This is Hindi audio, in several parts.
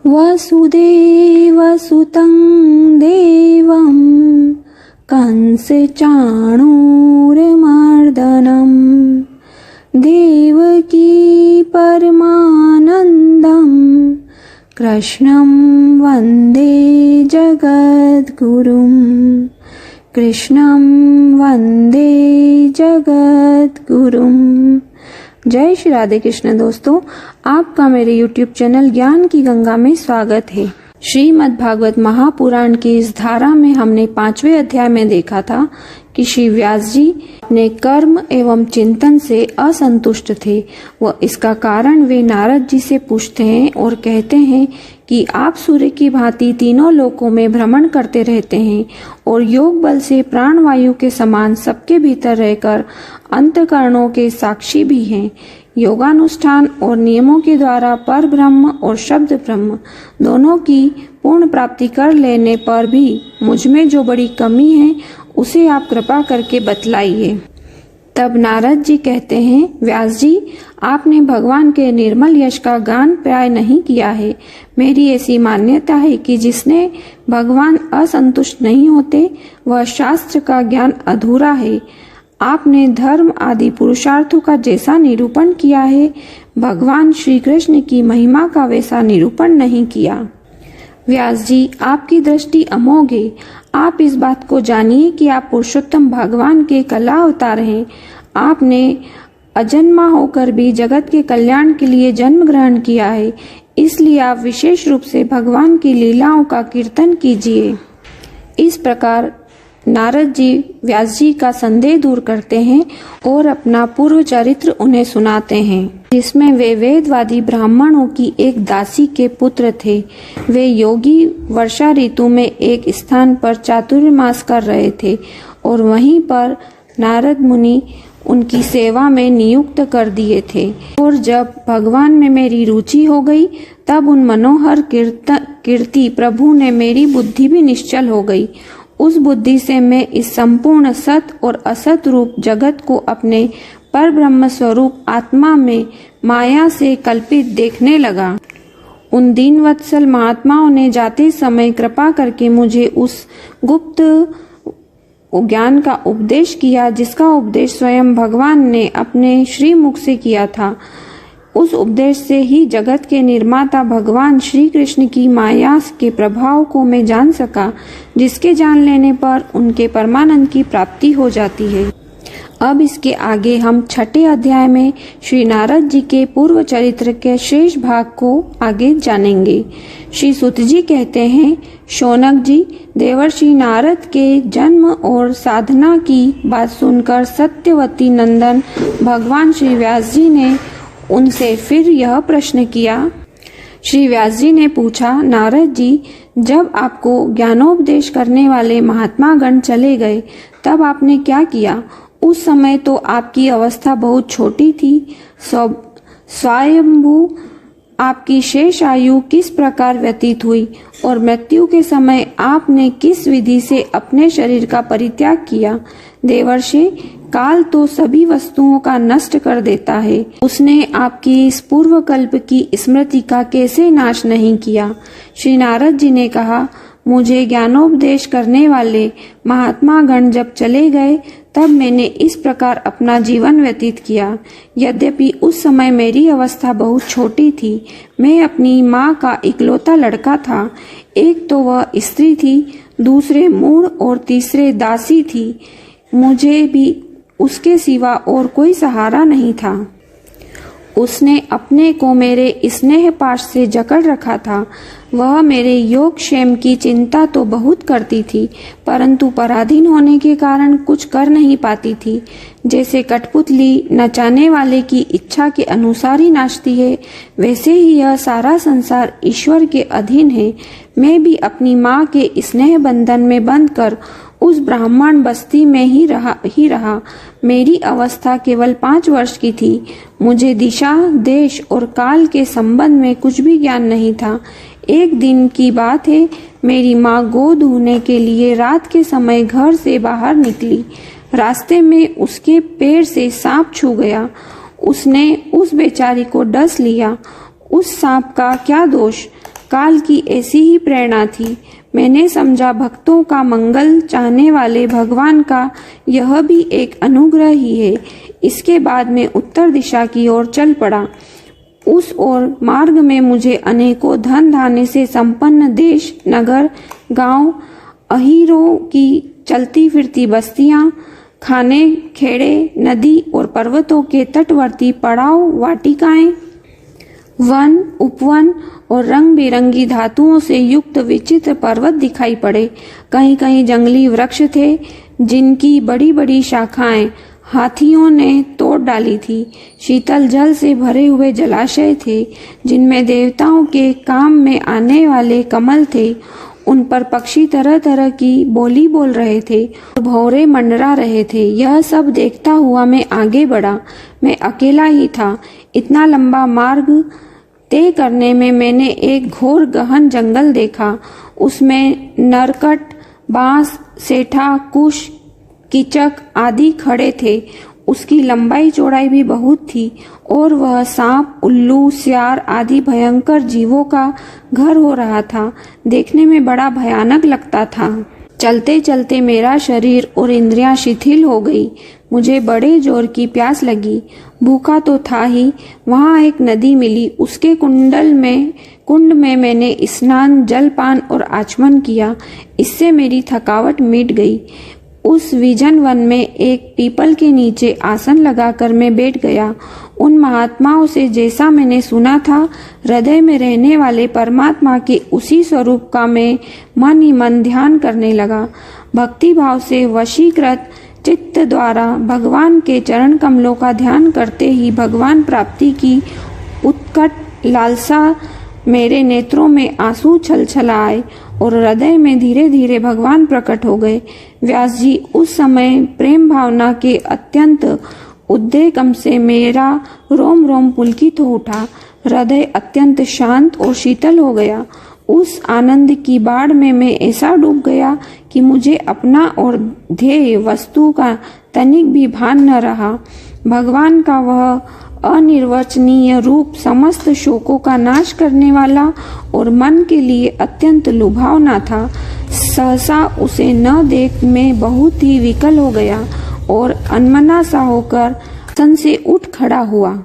वसुदेवसुतं देवं कंसचाणूरमर्दनं देवकी परमानन्दं कृष्णं वन्दे जगद्गुरुं कृष्णं वन्दे जगद्गुरुं। जय श्री राधे कृष्ण। दोस्तों, आपका मेरे YouTube चैनल ज्ञान की गंगा में स्वागत है। श्रीमद् भागवत महापुराण की इस धारा में हमने 5वें अध्याय में देखा था कि श्री व्यास जी अपने कर्म एवं चिंतन से असंतुष्ट थे। वह इसका कारण वे नारद जी से पूछते हैं और कहते हैं कि आप सूर्य की भांति तीनों लोकों में भ्रमण करते रहते हैं और योग बल से प्राणवायु के समान सबके भीतर रहकर अंतःकरणों के साक्षी भी हैं। योगानुष्ठान और नियमों के द्वारा पर ब्रह्म और शब्द ब्रह्म दोनों की पूर्ण प्राप्ति कर लेने पर भी मुझ में जो बड़ी कमी है उसे आप कृपा करके बतलाइए। तब नारद जी कहते हैं, व्यास जी, आपने भगवान के निर्मल यश का गान प्राय नहीं किया है। मेरी ऐसी मान्यता है कि जिसने भगवान असंतुष्ट नहीं होते वह शास्त्र का ज्ञान अधूरा है। आपने धर्म आदि पुरुषार्थों का जैसा निरूपण किया है, भगवान श्री कृष्ण की महिमा का वैसा निरूपण नहीं किया। व्यास जी, आपकी दृष्टि अमोघ है। आप इस बात को जानिए कि आप पुरुषोत्तम भगवान के कला अवतार हैं। आपने अजन्मा होकर भी जगत के कल्याण के लिए जन्म ग्रहण किया है, इसलिए आप विशेष रूप से भगवान की लीलाओं का कीर्तन कीजिए। इस प्रकार नारद जी व्यास जी का संदेह दूर करते हैं और अपना पूर्व चरित्र उन्हें सुनाते हैं, जिसमें वे वेदवादी ब्राह्मणों की एक दासी के पुत्र थे। वे योगी वर्षा ऋतु में एक स्थान पर चातुर्मास कर रहे थे और वहीं पर नारद मुनि उनकी सेवा में नियुक्त कर दिए थे। और जब भगवान में मेरी रुचि हो गई तब उन मनोहर कीर्ति प्रभु ने मेरी बुद्धि भी निश्चल हो गई। उस बुद्धि से मैं इस संपूर्ण सत और असत रूप जगत को अपने पर ब्रह्म स्वरूप आत्मा में माया से कल्पित देखने लगा। उन दीनवत्सल महात्माओं ने जाते समय कृपा करके मुझे उस गुप्त ज्ञान का उपदेश किया, जिसका उपदेश स्वयं भगवान ने अपने श्रीमुख से किया था। उस उपदेश से ही जगत के निर्माता भगवान श्री कृष्ण की माया के प्रभाव को मैं जान सका, जिसके जान लेने पर उनके परमानंद की प्राप्ति हो जाती है। अब इसके आगे हम 6ठे अध्याय में श्री नारद जी के पूर्व चरित्र के शेष भाग को आगे जानेंगे। श्री सुत जी कहते हैं, शौनक जी, देवर्षि नारद के जन्म और साधना की बात सुनकर सत्यवती नंदन भगवान श्री व्यास जी ने उनसे फिर यह प्रश्न किया। श्री व्यास जी ने पूछा, नारद जी, जब आपको ज्ञानोपदेश करने वाले महात्मा गण चले गए तब आपने क्या किया? उस समय तो आपकी अवस्था बहुत छोटी थी। स्वयंभू आपकी शेष आयु किस प्रकार व्यतीत हुई और मृत्यु के समय आपने किस विधि से अपने शरीर का परित्याग किया? देवर्षि, काल तो सभी वस्तुओं का नष्ट कर देता है। उसने आपकी इस पूर्व कल्प की स्मृति का कैसे नाश नहीं किया? श्री नारद जी ने कहा, मुझे ज्ञानोपदेश करने वाले महात्मा गण जब चले गए तब मैंने इस प्रकार अपना जीवन व्यतीत किया। यद्यपि उस समय मेरी अवस्था बहुत छोटी थी। मैं अपनी माँ का इकलौता लड़का था। एक तो वह स्त्री थी, दूसरे मूढ़ और तीसरे दासी थी। मुझे भी उसके सिवा और कोई सहारा नहीं था। उसने अपने को मेरे स्नेह पाश से जकड़ रखा था। वह मेरे योग क्षेम की चिंता तो बहुत करती थी, परंतु पराधीन होने के कारण कुछ कर नहीं पाती थी। जैसे कठपुतली नचाने वाले की इच्छा के अनुसार ही नाचती है, वैसे ही यह सारा संसार ईश्वर के अधीन है। मैं भी अपनी माँ के स्नेह बंधन में बंधकर उस ब्राह्मण बस्ती में ही रहा। मेरी अवस्था केवल 5 वर्ष की थी। मुझे दिशा, देश और काल के संबंध में कुछ भी ज्ञान नहीं था। एक दिन की बात है, मेरी माँ गोद धोने के लिए रात के समय घर से बाहर निकली। रास्ते में उसके पैर से सांप छू गया। उसने उस बेचारी को डस लिया। उस सांप का क्या दोष? काल की ऐसी ही प्रेरणा थी। मैंने समझा भक्तों का मंगल चाहने वाले भगवान का यह भी एक अनुग्रह ही है। इसके बाद मैं उत्तर दिशा की ओर चल पड़ा। उस ओर मार्ग में मुझे अनेकों धन धान्य से संपन्न देश, नगर, गांव, अहीरों की चलती फिरती बस्तियां, खाने, खेड़े, नदी और पर्वतों के तटवर्ती पड़ाव, वाटिकाएं, वन, उपवन और रंग बिरंगी धातुओं से युक्त विचित्र पर्वत दिखाई पड़े। कहीं कहीं जंगली वृक्ष थे जिनकी बड़ी बड़ी शाखाएं हाथियों ने तोड़ डाली थी। शीतल जल से भरे हुए जलाशय थे जिनमें देवताओं के काम में आने वाले कमल थे। उन पर पक्षी तरह तरह की बोली बोल रहे थे और भौरे मंडरा रहे थे। यह सब देखता हुआ मैं आगे बढ़ा। मैं अकेला ही था। इतना लंबा मार्ग तय करने में मैंने एक घोर गहन जंगल देखा। उसमें नरकट, बांस, सेठा, कुश, कीचक आदि खड़े थे। उसकी लंबाई चौड़ाई भी बहुत थी और वह सांप, उल्लू, सियार आदि भयंकर जीवों का घर हो रहा था। देखने में बड़ा भयानक लगता था। चलते चलते मेरा शरीर और इंद्रियां शिथिल हो गई। मुझे बड़े जोर की प्यास लगी। भूखा तो था ही। वहां एक नदी मिली। उसके कुंड में मैंने स्नान, जलपान और आचमन किया। इससे मेरी थकावट मिट गई। उस विजन वन में एक पीपल के नीचे आसन लगाकर मैं बैठ गया। उन महात्माओं से जैसा मैंने सुना था, हृदय में रहने वाले परमात्मा के उसी स्वरूप का मैं मन ही मन ध्यान करने लगा। भक्ति भाव से वशीकृत चित्त द्वारा भगवान के चरण कमलों का ध्यान करते ही भगवान प्राप्ति की उत्कट लालसा मेरे नेत्रों में आंसू छलछलाए और हृदय में धीरे धीरे भगवान प्रकट हो गए। व्यास जी, उस समय प्रेम भावना के अत्यंत उद्रेकम से मेरा रोम रोम पुलकित हो उठा। हृदय अत्यंत शांत और शीतल हो गया। उस आनंद की बाढ़ में मैं ऐसा डूब गया कि मुझे अपना और ध्येय वस्तु का तनिक भी भान न रहा। भगवान का वह अनिर्वचनीय रूप समस्त शोकों का नाश करने वाला और मन के लिए अत्यंत लुभावना था। सहसा उसे न देख मैं बहुत ही विकल हो गया और अनमना सा होकर आसन से उठ खड़ा हुआ।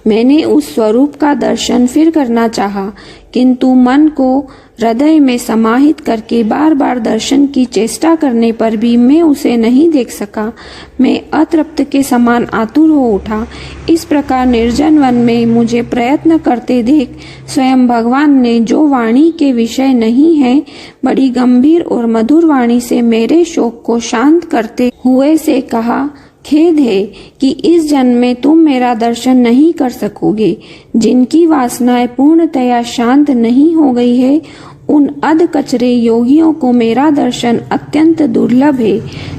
मैंने उस स्वरूप का दर्शन फिर करना चाहा, किंतु मन को हृदय में समाहित करके बार बार दर्शन की चेष्टा करने पर भी मैं उसे नहीं देख सका। मैं अतृप्त के समान आतुर हो उठा। इस प्रकार निर्जन वन में मुझे प्रयत्न करते देख स्वयं भगवान ने, जो वाणी के विषय नहीं है, बड़ी गंभीर और मधुर वाणी से मेरे शोक को शांत करते हुए से कहा, खेद है कि इस जन्म में तुम मेरा दर्शन नहीं कर सकोगे। जिनकी वासनाएं पूर्णतया शांत नहीं हो गई है, उन अध कचरे योगियों को मेरा दर्शन अत्यंत दुर्लभ है।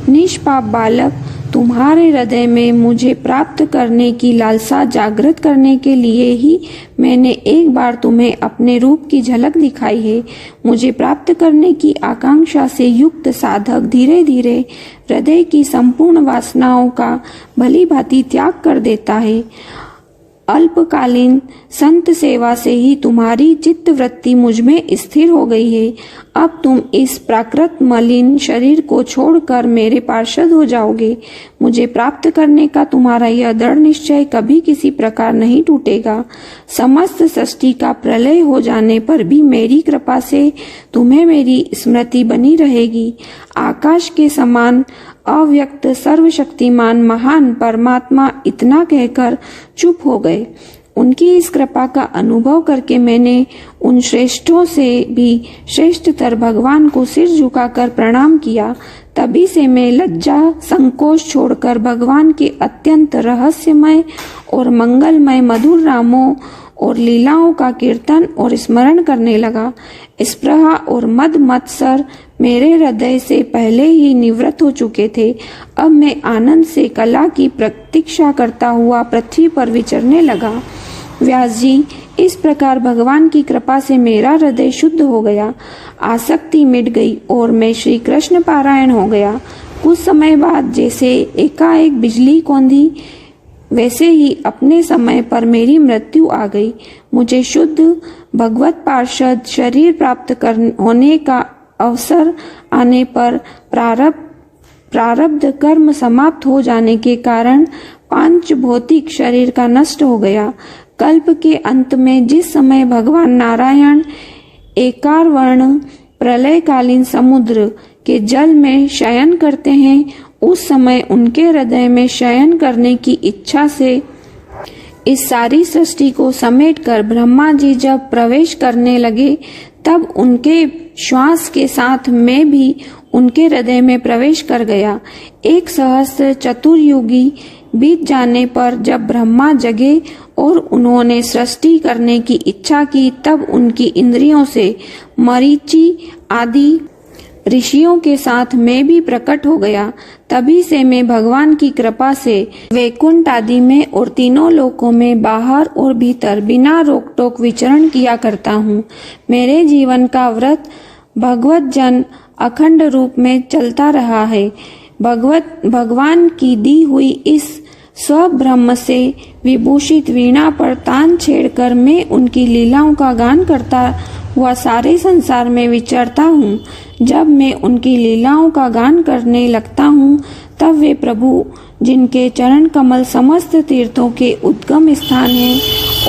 निष्पाप बालक, तुम्हारे हृदय में मुझे प्राप्त करने की लालसा जागृत करने के लिए ही मैंने एक बार तुम्हें अपने रूप की झलक दिखाई है। मुझे प्राप्त करने की आकांक्षा से युक्त साधक धीरे धीरे हृदय की संपूर्ण वासनाओं का भली भांति त्याग कर देता है। अल्पकालीन संत सेवा से ही तुम्हारी चित्त वृत्ति मुझमें स्थिर हो गई है। अब तुम इस प्राकृत मलिन शरीर को छोड़कर मेरे पार्षद हो जाओगे। मुझे प्राप्त करने का तुम्हारा यह दृढ़ निश्चय कभी किसी प्रकार नहीं टूटेगा। समस्त सृष्टि का प्रलय हो जाने पर भी मेरी कृपा से तुम्हें मेरी स्मृति बनी रहेगी। आकाश के समान अव्यक्त सर्वशक्तिमान महान परमात्मा इतना कहकर चुप हो गए। उनकी इस कृपा का अनुभव करके मैंने उन श्रेष्ठों से भी श्रेष्ठतर भगवान को सिर झुकाकर प्रणाम किया। तभी से मैं लज्जा संकोच छोड़कर भगवान के अत्यंत रहस्यमय और मंगलमय मधुर नामों और लीलाओं का कीर्तन और स्मरण करने लगा। स्पृहा और मद मत्सर मेरे हृदय से पहले ही निवृत्त हो चुके थे। अब मैं आनंद से कला की प्रतीक्षा करता हुआ पृथ्वी पर विचरने लगा। व्यास जी, इस प्रकार भगवान की कृपा से मेरा हृदय शुद्ध हो गया, आसक्ति मिट गई और मैं श्री कृष्ण पारायण हो गया। कुछ समय बाद जैसे एकाएक बिजली कौंधी, वैसे ही अपने समय पर मेरी मृत्यु आ गई। मुझे शुद्ध भगवत पार्षद शरीर प्राप्त होने का अवसर आने पर प्रारब्ध कर्म समाप्त हो जाने के कारण पांच भौतिक शरीर का नष्ट हो गया। कल्प के अंत में जिस समय भगवान नारायण एकार वर्ण प्रलयकालीन समुद्र के जल में शयन करते हैं, उस समय उनके हृदय में शयन करने की इच्छा से इस सारी सृष्टि को समेटकर ब्रह्मा जी जब प्रवेश करने लगे, तब उनके श्वास के साथ मैं भी उनके हृदय में प्रवेश कर गया। 1 सहस्त्र चतुर्युगी बीत जाने पर जब ब्रह्मा जगे और उन्होंने सृष्टि करने की इच्छा की, तब उनकी इंद्रियों से मरीचि आदि ऋषियों के साथ मैं भी प्रकट हो गया। तभी से मैं भगवान की कृपा से वैकुंठ आदि में और तीनों लोकों में बाहर और भीतर बिना रोक टोक विचरण किया करता हूँ। मेरे जीवन का व्रत भगवत जन अखंड रूप में चलता रहा है। भगवान की दी हुई इस स्वब्रह्म से विभूषित वीणा पर तान छेड़कर मैं उनकी लीलाओं का गान करता हुआ सारे संसार में विचरता हूँ। जब मैं उनकी लीलाओं का गान करने लगता हूँ, तब वे प्रभु जिनके चरण कमल समस्त तीर्थों के उद्गम स्थान है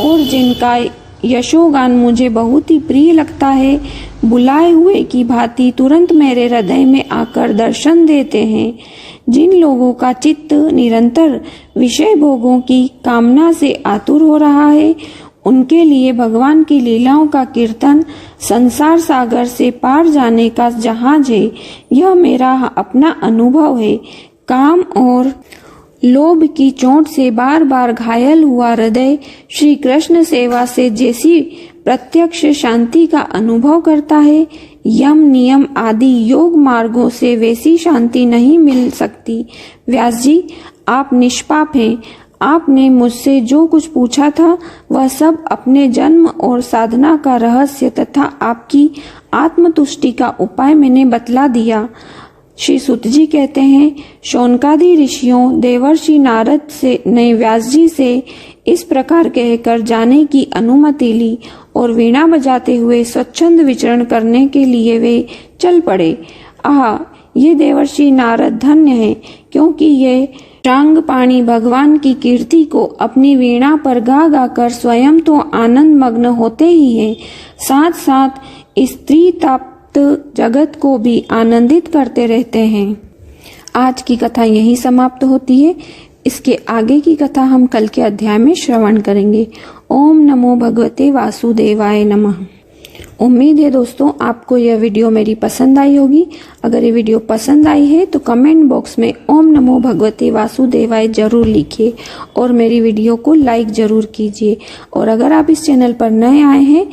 और जिनका यशोगान मुझे बहुत ही प्रिय लगता है, बुलाए हुए की भांति तुरंत मेरे हृदय में आकर दर्शन देते हैं। जिन लोगों का चित्त निरंतर विषय भोगों की कामना से आतुर हो रहा है, उनके लिए भगवान की लीलाओं का कीर्तन संसार सागर से पार जाने का जहाज है। यह मेरा अपना अनुभव है। काम और लोभ की चोट से बार बार घायल हुआ हृदय श्री कृष्ण सेवा से जैसी प्रत्यक्ष शांति का अनुभव करता है, यम नियम आदि योग मार्गों से वैसी शांति नहीं मिल सकती। व्यास जी, आप निष्पाप हैं। आपने मुझसे जो कुछ पूछा था वह सब अपने जन्म और साधना का रहस्य तथा आपकी आत्मतुष्टि का उपाय मैंने बतला दिया। श्री सुत जी कहते हैं, शौनकादि ऋषियों देवर्षि नारद ने व्यास जी से इस प्रकार कहकर जाने की अनुमति ली और वीणा बजाते हुए स्वच्छंद विचरण करने के लिए वे चल पड़े। आह, ये देवर्षि नारद धन्य है, क्योंकि ये शांगपाणी भगवान की कीर्ति को अपनी वीणा पर गा गा कर स्वयं तो आनंद मग्न होते ही हैं, साथ साथ स्त्री तप्त जगत को भी आनंदित करते रहते हैं। आज की कथा यही समाप्त होती है। इसके आगे की कथा हम कल के अध्याय में श्रवण करेंगे। ओम नमो भगवते वासुदेवाय नमः। उम्मीद है दोस्तों आपको यह वीडियो मेरी पसंद आई होगी। अगर ये वीडियो पसंद आई है तो कमेंट बॉक्स में ओम नमो भगवते वासुदेवाय जरूर लिखिए और मेरी वीडियो को लाइक जरूर कीजिए। और अगर आप इस चैनल पर नए आए हैं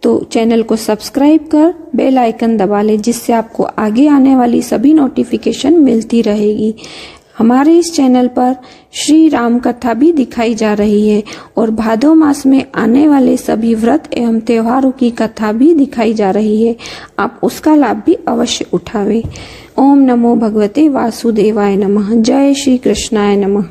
तो चैनल को सब्सक्राइब कर बेल आइकन दबा लें, जिससे आपको आगे आने वाली सभी नोटिफिकेशन मिलती रहेगी। हमारे इस चैनल पर श्री राम कथा भी दिखाई जा रही है और भादो मास में आने वाले सभी व्रत एवं त्योहारों की कथा भी दिखाई जा रही है। आप उसका लाभ भी अवश्य उठावें। ओम नमो भगवते वासुदेवाय नमः। जय श्री कृष्णाय नमः।